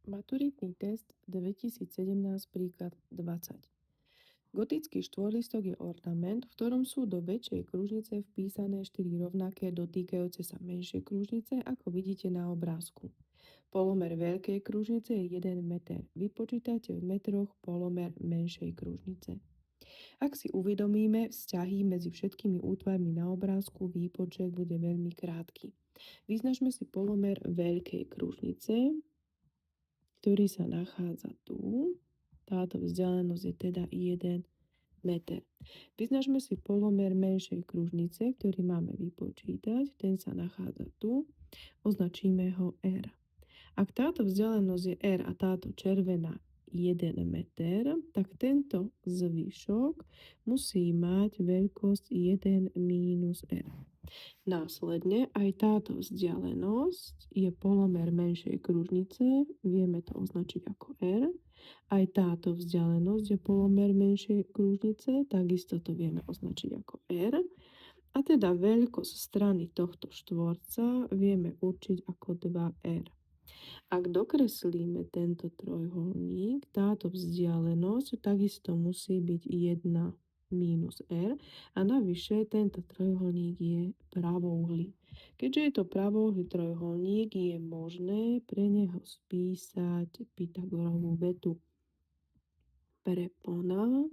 Maturitný test 2017, príklad 20. Gotický štvorlistok je ornament, v ktorom sú do väčšej kružnice vpísané 4 rovnaké dotýkajúce sa menšie kružnice, ako vidíte na obrázku. Polomer veľkej kružnice je 1 meter. Vypočítajte v metroch polomer menšej kružnice. Ak si uvedomíme vzťahy medzi všetkými útvarmi na obrázku, výpočet bude veľmi krátky. Vyznačme si polomer veľkej kružnice, ktorý sa nachádza tu. Táto vzdialenosť je teda 1 meter. Vyznačme si polomer menšej kružnice, ktorý máme vypočítať. Ten sa nachádza tu. Označíme ho R. Ak táto vzdialenosť je R a táto červená 1 meter, tak tento zvyšok musí mať veľkosť 1 mínus R. Následne aj táto vzdialenosť je polomer menšej kružnice, vieme to označiť ako R. Aj táto vzdialenosť je polomer menšej kružnice, takisto to vieme označiť ako R. A teda veľkosť strany tohto štvorca vieme určiť ako 2R. Ak dokreslíme tento trojuholník, táto vzdialenosť takisto musí byť 1 mínus R a navyše tento trojuholník je pravouhlý. Keďže je to pravouhlý trojuholník, je možné pre neho spísať Pythagorovú vetu. Prepona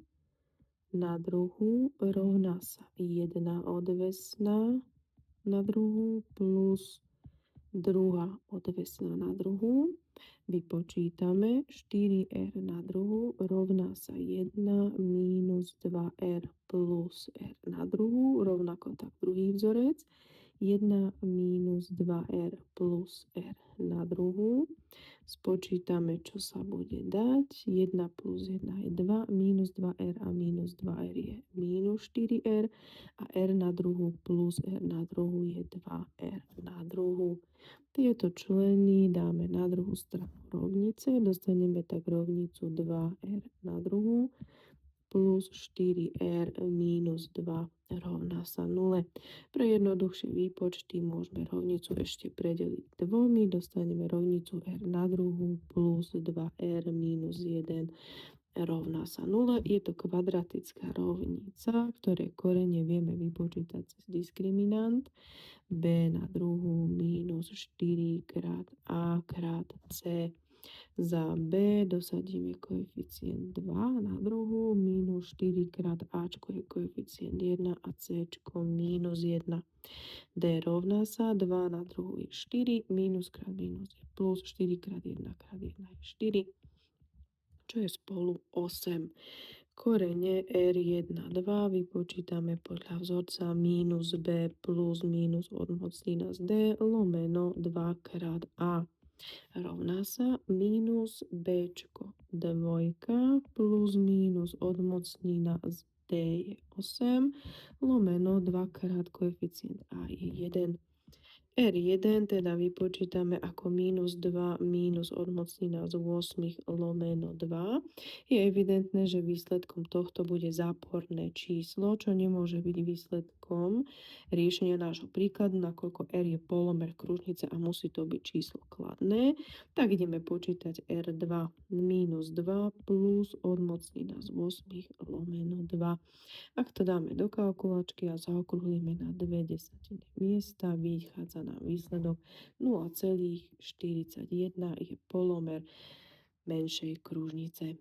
na druhu rovná sa 1 odvesná na druhu plus druhá odvesná na druhu. Vypočítame 4R na druhu rovná sa 1 mínus 2R plus R na druhu, rovnako tak druhý vzorec, 1 mínus 2R plus R na druhu. Spočítame, čo sa bude dať. 1 plus 1 je 2, mínus 2R a mínus 2R je mínus 4R a R na druhu plus R na druhu je 2R na druhu. Tieto členy dáme na druhú stranu rovnice, dostaneme tak rovnicu 2R na druhu plus 4R mínus 2 rovná sa 0. Pre jednoduchšie výpočty môžeme rovnicu ešte predeliť 2, dostaneme rovnicu R na druhu plus 2R mínus 1 rovná sa 0. Je to kvadratická rovnica, ktoré korene vieme vypočítať cez diskriminant. B na druhu minus 4 krát A krát C. Za B dosadíme koeficient 2 na druhu, minus 4 krát Ačko je koeficient 1 a Cčko minus 1. D rovná sa 2 na druhu je 4, minus krát minus je plus, 4 krát 1 krát 1 je 4, čo je spolu 8. Korene R1, 2 vypočítame podľa vzorca minus B plus minus odmocnina z D lomeno 2 krát A. Rovná sa minus Bčko 2 plus minus odmocnina z D je 8 lomeno 2 krát koeficient A je 1. R1 teda vypočítame ako minus 2 minus odmocnina z 8 lomeno 2. Je evidentné, že výsledkom tohto bude záporné číslo, čo nemôže byť výsledkom riešenia nášho príkladu, nakoľko R je polomer kružnice a musí to byť číslo kladné. Tak ideme počítať R2 minus 2 plus odmocnina z 8 lomeno 2. Ak to dáme do kalkulačky a zaokrúhlime na 2 desatiny miesta, vychádza nám výsledok 0,41 je polomer menšej kružnice.